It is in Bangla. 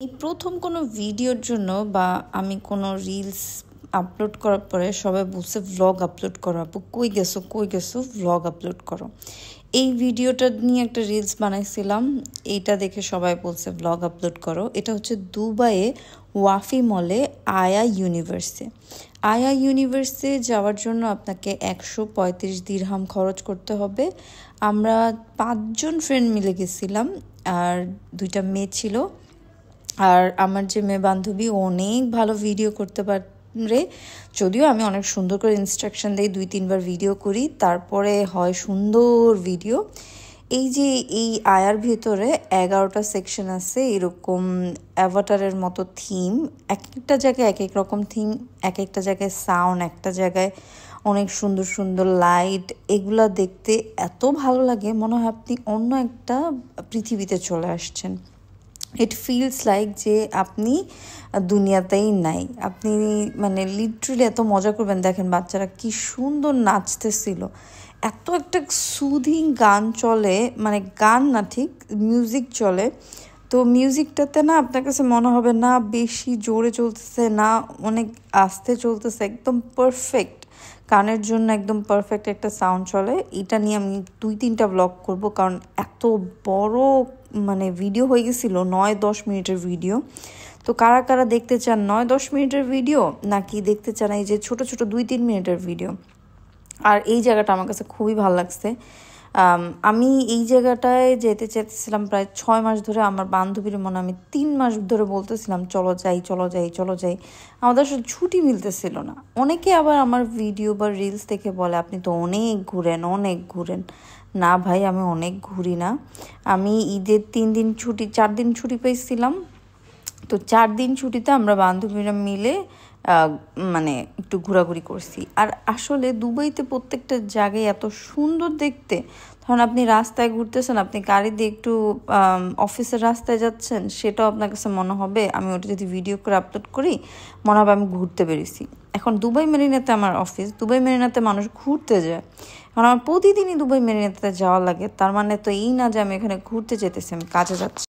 এই প্রথম কোনো ভিডিওর জন্য বা আমি কোনো রিলস আপলোড করার পরে সবাই বলছে ভ্লগ আপলোড করো, আপু কই গেছো ভ্লগ আপলোড করো। এই ভিডিওটা নিয়ে একটা রিলস বানাইছিলাম, এইটা দেখে সবাই বলছে ভ্লগ আপলোড করো। এটা হচ্ছে দুবাইয়ে ওয়াফি মলে আয়া ইউনিভার্সে যাওয়ার জন্য আপনাকে 135 দিরহাম খরচ করতে হবে। আমরা 5 জন ফ্রেন্ড মিলে গেছিলাম, আর 2টা মেয়ে ছিল। আর আমার যে মেয়ে বান্ধবী অনেক ভালো ভিডিও করতে পারে, যদিও আমি অনেক সুন্দর করে ইনস্ট্রাকশন দিই, 2-3 বার ভিডিও করি, তারপরে হয় সুন্দর ভিডিও। এই আয়ার ভিতরে 11টা সেকশন আছে, এরকম অ্যাভাটারের মতো থিম। এক একটা জায়গায় এক এক রকম থিম, এক একটা জায়গায় সাউন্ড, একটা জায়গায় অনেক সুন্দর সুন্দর লাইট। এগুলা দেখতে এত ভালো লাগে, মনে হয় আপনি অন্য একটা পৃথিবীতে চলে আসছেন। ইট ফিলস লাইক যে আপনি দুনিয়াতেই নাই। আপনি মানে লিটারালি এত মজা করবেন। দেখেন বাচ্চারা কি সুন্দর নাচতেছিল, এত একটা সুদিং গান চলে, মানে গান না ঠিক মিউজিক চলে। তো মিউজিকটাতে না আপনার কাছে মনে হবে না বেশি জোরে চলতেছে না অনেক আস্তে চলতেছে, একদম পারফেক্ট কানের জন্য একদম পারফেক্ট একটা সাউন্ড চলে। এটা নিয়ে আমি 2-3টা ব্লগ করব, কারণ এত বড় মানে ভিডিও হয়ে গেছিল, 9-10 মিনিটের ভিডিও। তো কারা কারা দেখতে চান 9-10 মিনিটের ভিডিও, নাকি দেখতে চান এই যে ছোট ছোট 2-3 মিনিটের ভিডিও? আর এই জায়গাটা আমার কাছে খুবই ভালো লাগছে। আমি এই জায়গাটায় যেতে চাইতেছিলাম প্রায় 6 মাস ধরে। আমার বান্ধবীর মনে আমি 3 মাস ধরে বলতেছিলাম চলো যাই চলো যাই চলো যাই, আমাদের আসলে ছুটি মিলতেছিল না। অনেকে আবার আমার ভিডিও বা রিলস দেখে বলে আপনি তো অনেক ঘুরেন। না ভাই, আমি অনেক ঘুরি না। আমি ঈদের 3 দিন ছুটি 4 দিন ছুটি পেয়েছিলাম। তো 4 দিন ছুটিতে আমরা বান্ধবীরা মিলে মানে একটু ঘোরাঘুরি করছি। আর আসলে দুবাইতে প্রত্যেকটা জায়গায় এত সুন্দর দেখতে। ধরুন আপনি রাস্তায় ঘুরতেছেন, আপনি গাড়ি দিয়ে একটু অফিসের রাস্তায় যাচ্ছেন, সেটাও আপনার কাছে মনে হবে, আমি ওটা যদি ভিডিও করে আপলোড করি মনে হবে আমি ঘুরতে বেরিয়েছি। এখন দুবাই মেরিনাতে আমার অফিস, দুবাই মেরিনাতে মানুষ ঘুরতে যায়। এখন আমার প্রতিদিনই দুবাই মেরিনাতে যাওয়া লাগে, তার মানে তো এই না যে আমি এখানে ঘুরতে যেতেছি, আমি কাজে যাচ্ছি।